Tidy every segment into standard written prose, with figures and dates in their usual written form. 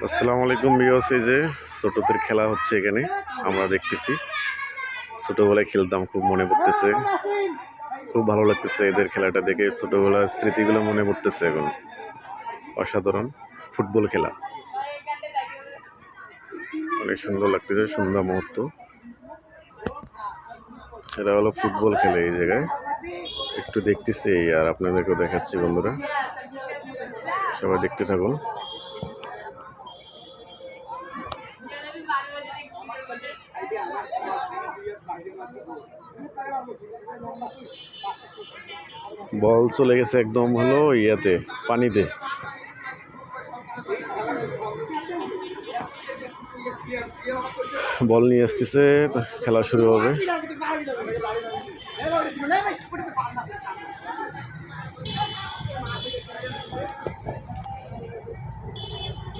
আসসালামু আলাইকুম ভিউয়ার্স। এই যে ছোটদের খেলা হচ্ছে এখানে আমরা দেখতেছি। ছোটবেলায় খেলতাম, খুব মনে পড়তেছে, খুব ভালো লাগতেছে এদের খেলাটা দেখে। ছোটবেলার স্মৃতিগুলো মনে পড়তেছে এখন। অসাধারণ ফুটবল খেলা, অনেক সুন্দর লাগতেছে, সুন্দর মুহূর্ত। এটা হলো ফুটবল খেলে এই জায়গায় একটু দেখতেছি আর আপনাদেরকেও দেখাচ্ছি। বন্ধুরা সবাই দেখতে থাকুন। বল চলে গেছে একদম হলো ইয়াতে, পানিতে। বল নিয়ে আসতেছে, খেলা শুরু হবে।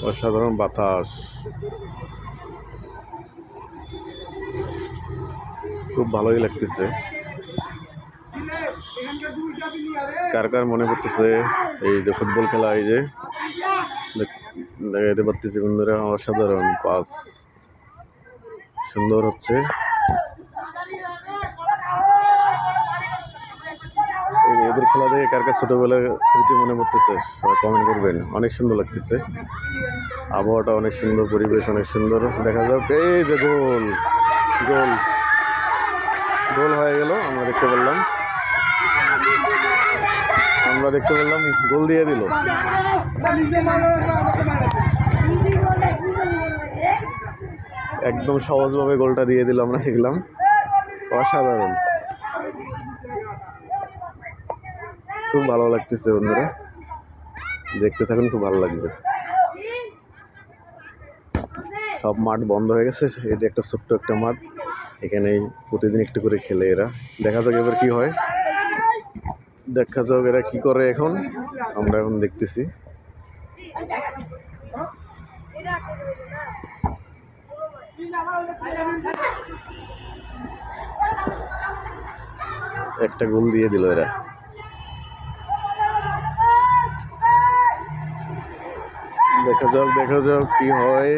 অসাধারণ বাতাস, খুব ভালোই লাগতেছে। কার কার মনে পড়তেছে এই যে ফুটবল খেলা? এই যে দেখাইতে পারতেছি বন্ধুরা, অসাধারণ পাস, সুন্দর হচ্ছে। এদের খেলা দেখে কার কার ছোটবেলার স্মৃতি মনে পড়তেছে সবাই কমেন্ট করবেন। অনেক সুন্দর লাগতেছে, আবহাওয়াটা অনেক সুন্দর, পরিবেশ অনেক সুন্দর। দেখা যাক, এই যে গোল, গোল গোল হয়ে গেল। আমরা দেখতে পারলাম গোল দিয়ে দিল। একদম সহজভাবে গোলটা দিয়ে দিল, আমরা দেখলাম। অসাধারণ, খুব ভালো লাগতেছে বন্ধুরা, দেখতে থাকুন, খুব ভালো লাগবে। সব মাঠ বন্ধ হয়ে গেছে, এটা একটা ছোট্ট একটা মাঠ, এখানে প্রতিদিন একটু করে খেলে এরা। দেখা যাক এবার কি হয়, দেখা যাক এরা কি করে এখন, আমরা এখন দেখতেছি। একটা গোল দিয়ে দিল এরা। দেখা যাক কি হয়।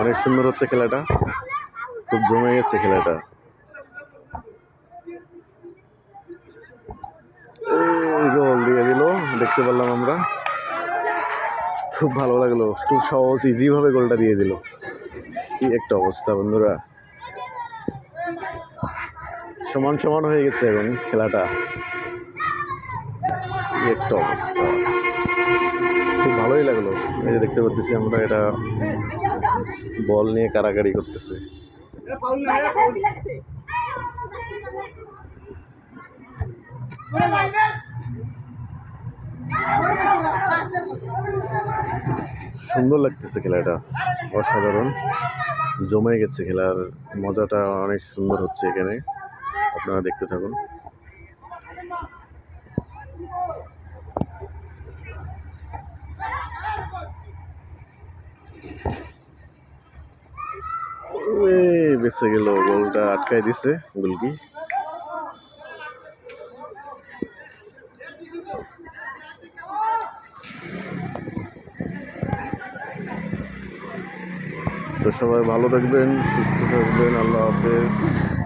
অনেক সুন্দর হচ্ছে খেলাটা, খুব জমে গেছে খেলাটা। গোল দিয়ে দিল, দেখতে পারলাম আমরা, খুব ভালো লাগলো। খুব সহজ ইজি ভাবে গোলটা দিয়ে দিল। কি একটা অবস্থা বন্ধুরা, সমান সমান হয়ে গেছে এখন খেলাটা। কি একটা অবস্থা, খুব ভালোই লাগলো। এই যে দেখতে পাচ্ছি আমরা, এটা বল নিয়ে কারাকারি করতেছে। সুন্দর লাগতেছে খেলাটা, অসাধারণ জমে গেছে। খেলার মজাটা অনেক সুন্দর হচ্ছে এখানে, আপনারা দেখতে থাকুন। বেঁচে গেল, গোলটা আটকাই দিছে গোলকি। তো সবাই ভালো থাকবেন, সুস্থ থাকবেন, আল্লাহ হাফেজ।